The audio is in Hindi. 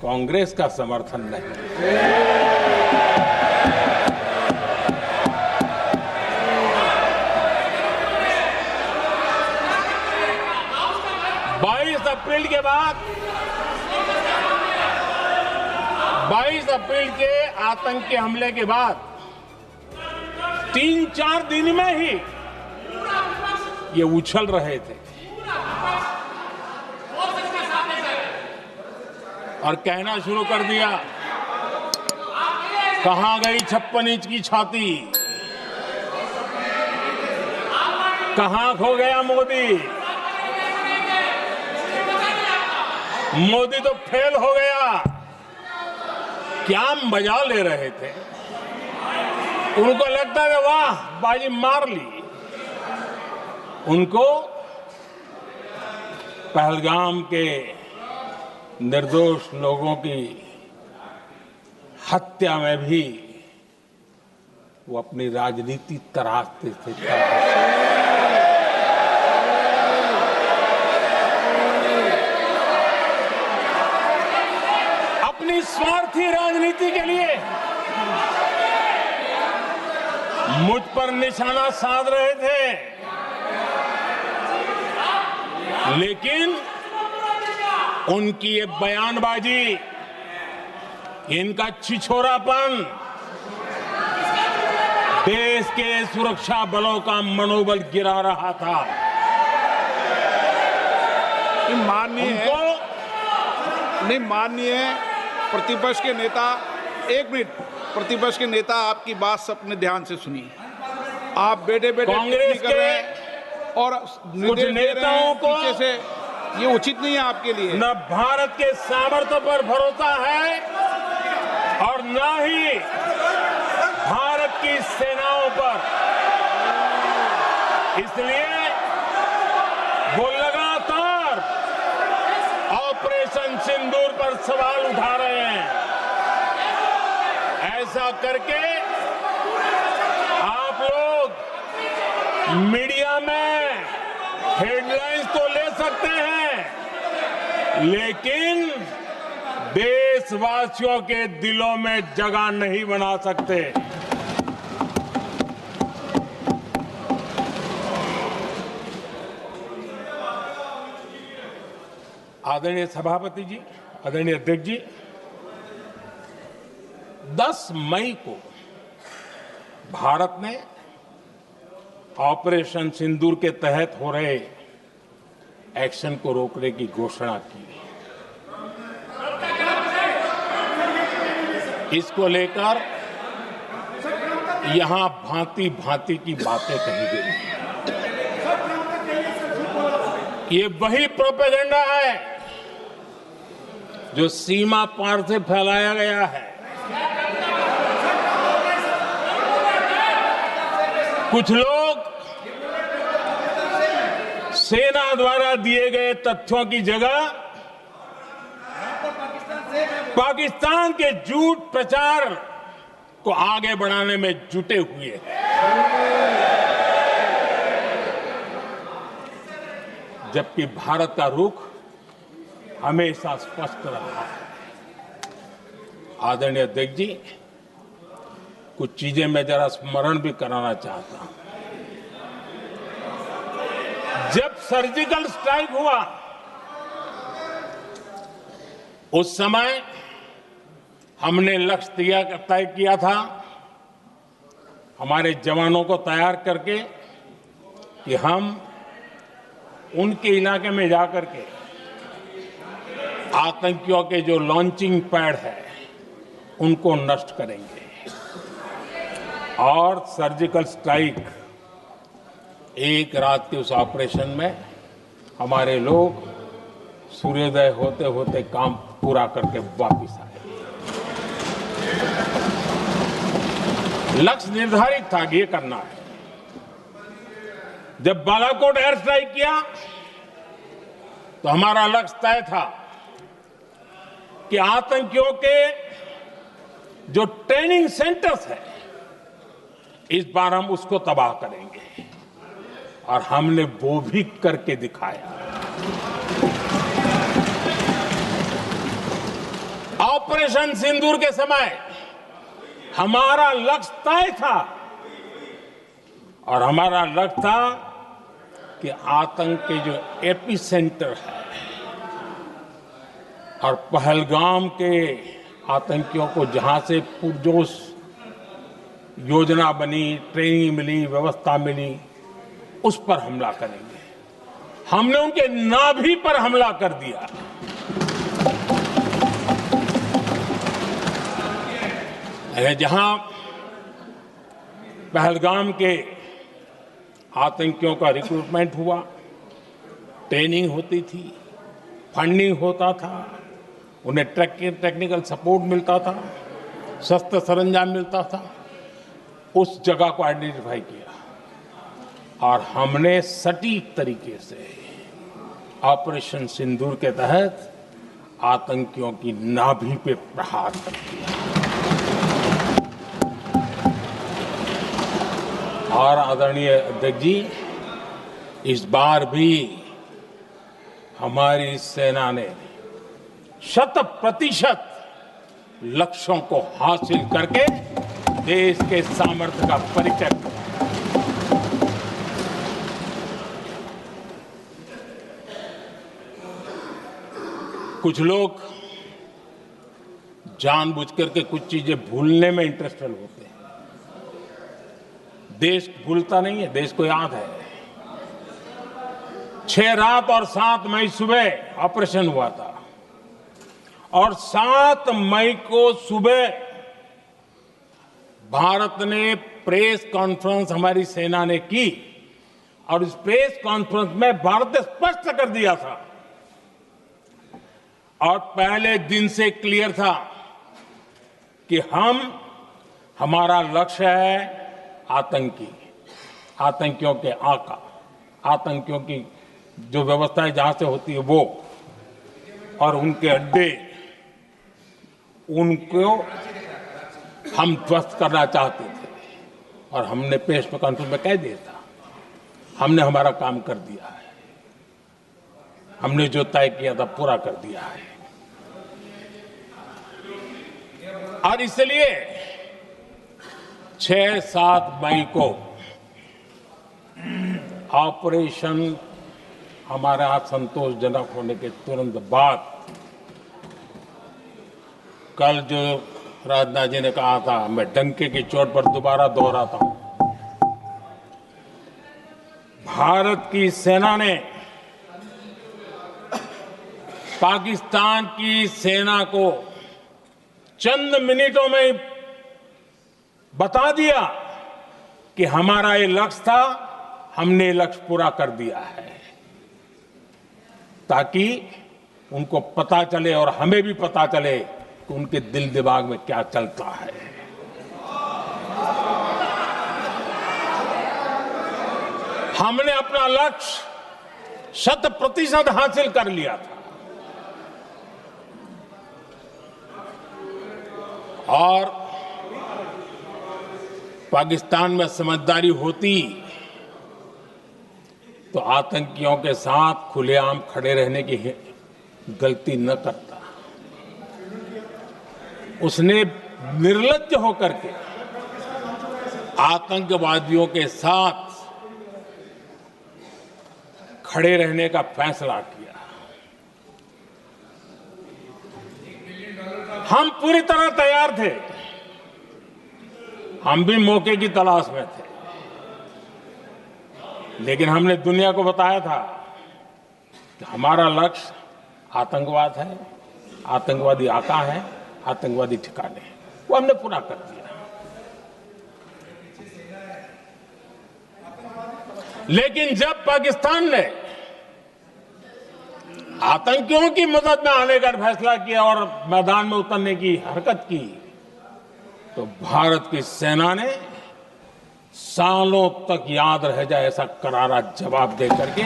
कांग्रेस का समर्थन नहीं। 22 अप्रैल के बाद 22 अप्रैल के आतंकी हमले के बाद 3-4 दिन में ही ये उछल रहे थे और कहना शुरू कर दिया, कहां गई 56 इंच की छाती, कहां खो गया मोदी, मोदी तो फेल हो गया। क्या मजा ले रहे थे। उनको लगता है वाह बाजी मार ली। उनको पहलगाम के निर्दोष लोगों की हत्या में भी वो अपनी राजनीति तराशते थे। अपनी स्वार्थी राजनीति के लिए मुझ पर निशाना साध रहे थे, लेकिन उनकी ये बयानबाजी, इनका छिछोरापन देश के सुरक्षा बलों का मनोबल गिरा रहा था। माननीय प्रतिपक्ष के नेता, एक मिनट, प्रतिपक्ष के नेता आपकी बात अपने ध्यान से सुनिए। आप बेटे कांग्रेस कर रहे हैं और कुछ नेताओं को पीछे से, ये उचित नहीं है आपके लिए। न भारत के सामर्थ्य पर भरोसा है और न ही भारत की सेनाओं पर। इसलिए वो लगातार ऑपरेशन सिंदूर पर सवाल उठा रहे हैं। ऐसा करके आप लोग मीडिया में हेडलाइंस तो ले सकते हैं, लेकिन देशवासियों के दिलों में जगह नहीं बना सकते। आदरणीय सभापति जी, आदरणीय अध्यक्ष जी, 10 मई को भारत ने ऑपरेशन सिंदूर के तहत हो रहे एक्शन को रोकने की घोषणा की। इसको लेकर यहां भांति भांति की बातें कही गई। ये वही प्रोपेगेंडा है जो सीमा पार से फैलाया गया है। कुछ लोग सेना द्वारा दिए गए तथ्यों की जगह पाकिस्तान के झूठ प्रचार को आगे बढ़ाने में जुटे हुए हैं। जबकि भारत का रुख हमेशा स्पष्ट रहा है। आदरणीय अध्यक्ष जी, कुछ चीजें मैं जरा स्मरण भी कराना चाहता हूं। जब सर्जिकल स्ट्राइक हुआ, उस समय हमने लक्ष्य तय किया था, हमारे जवानों को तैयार करके, कि हम उनके इलाके में जाकर के आतंकियों के जो लॉन्चिंग पैड है उनको नष्ट करेंगे। और सर्जिकल स्ट्राइक, एक रात के उस ऑपरेशन में हमारे लोग सूर्योदय होते होते काम पूरा करके वापस आए। लक्ष्य निर्धारित था कि ये करना है। जब बालाकोट एयर स्ट्राइक किया तो हमारा लक्ष्य तय था कि आतंकियों के जो ट्रेनिंग सेंटर्स है, इस बार हम उसको तबाह करेंगे, और हमने वो भी करके दिखाया। ऑपरेशन सिंदूर के समय हमारा लक्ष्य तय था और हमारा लक्ष्य था कि आतंक के जो एपी सेंटर है और पहलगाम के आतंकियों को जहां से पुरजोश योजना बनी, ट्रेनिंग मिली, व्यवस्था मिली, उस पर हमला करेंगे। हमने उनके नाभि पर हमला कर दिया। जहां पहलगाम के आतंकियों का रिक्रूटमेंट हुआ, ट्रेनिंग होती थी, फंडिंग होता था, उन्हें टेक्निकल सपोर्ट मिलता था, शस्त्र सरंजाम मिलता था, उस जगह को आइडेंटिफाई किया और हमने सटीक तरीके से ऑपरेशन सिंदूर के तहत आतंकियों की नाभि पे प्रहार कर दिया। और आदरणीय अध्यक्ष जी, इस बार भी हमारी सेना ने 100% लक्ष्यों को हासिल करके देश के सामर्थ्य का परिचय दिया। कुछ लोग जानबूझकर के कुछ चीजें भूलने में इंटरेस्टेड होते हैं। देश भूलता नहीं है, देश को याद है। 6 रात और 7 मई सुबह ऑपरेशन हुआ था और 7 मई को सुबह भारत ने प्रेस कॉन्फ्रेंस हमारी सेना ने की और इस प्रेस कॉन्फ्रेंस में भारत ने स्पष्ट कर दिया था और पहले दिन से क्लियर था कि हमारा लक्ष्य है आतंकियों के आका, आतंकियों की जो व्यवस्थाएं जहां से होती है वो और उनके अड्डे, उनको हम ध्वस्त करना चाहते थे और हमने प्रेस कॉन्फ्रेंस में कह दिया था, हमने हमारा काम कर दिया है, हमने जो तय किया था पूरा कर दिया है। और इसलिए 6-7 मई को ऑपरेशन हमारा संतोषजनक होने के तुरंत बाद कल जो राजनाथ जी ने कहा था, मैं डंके की चोट पर दोबारा दोहराता हूं, भारत की सेना ने पाकिस्तान की सेना को चंद मिनटों में बता दिया कि हमारा ये लक्ष्य था, हमने लक्ष्य पूरा कर दिया है, ताकि उनको पता चले और हमें भी पता चले कि उनके दिल दिमाग में क्या चलता है। हमने अपना लक्ष्य 100% हासिल कर लिया था और पाकिस्तान में समझदारी होती तो आतंकियों के साथ खुलेआम खड़े रहने की गलती न करता। उसने निर्लज्ज होकर के आतंकवादियों के साथ खड़े रहने का फैसला किया। हम पूरी तरह तैयार थे, हम भी मौके की तलाश में थे, लेकिन हमने दुनिया को बताया था कि हमारा लक्ष्य आतंकवाद है, आतंकवादी आका है, आतंकवादी ठिकाने हैं, वो हमने पूरा कर दिया। लेकिन जब पाकिस्तान ने आतंकियों की मदद में आने का फैसला किया और मैदान में उतरने की हरकत की, तो भारत की सेना ने सालों तक याद रह जाए ऐसा करारा जवाब दे करके